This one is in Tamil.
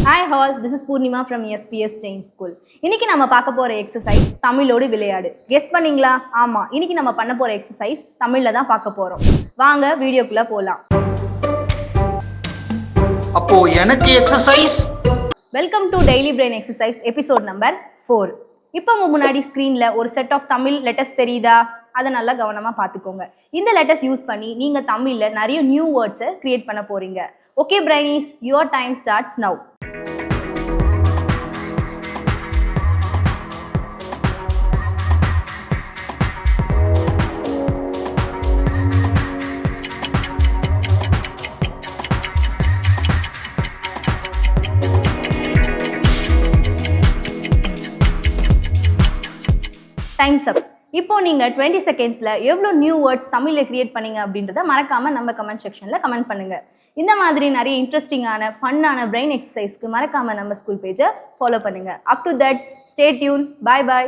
Hi all, this is Purnima from SPS Jain School. இன்னைக்கு நம்ம பார்க்க போற எக்ஸசைஸ் தமிழோடு விளையாடு. கெஸ் பண்ணீங்களா? ஆமா, இன்னைக்கு நம்ம பண்ண போற எக்ஸசைஸ் தமிழ்ல தான் பார்க்க போறோம். வாங்க வீடியோக்குள்ள போலாம். அப்போ எனக்கு exercise. Welcome to daily brain exercise episode number 4. இப்போ உங்க முன்னாடி ஸ்க்ரீன்ல ஒரு செட் ஆஃப் தமிழ் லெட்டர்ஸ் தெரியுதா? அதை நல்லா கவனமா பார்த்துக்கோங்க. இந்த லெட்டர்ஸ் யூஸ் பண்ணி நீங்க தமிழ்ல நிறைய நியூ வேர்ட்ஸை கிரியேட் பண்ண போறீங்க. Okay Brainies, your time starts now. Time's up. இப்போ நீங்க 20 செகண்ட்ஸ்ல எவ்வளவு நியூ வேர்ட்ஸ் தமிழ்ல கிரியேட் பண்ணீங்க அப்படின்றத மறக்காம நம்ம கமெண்ட் செக்ஷன்ல கமெண்ட் பண்ணுங்க. இந்த மாதிரி நிறைய இன்ட்ரெஸ்டிங்கான ஃபன்னான பிரெயின் எக்ஸசைஸ்க்கு மறக்காம நம்ம ஸ்கூல் பேஜை ஃபாலோ பண்ணுங்க. Up to that, stay tuned. Bye by.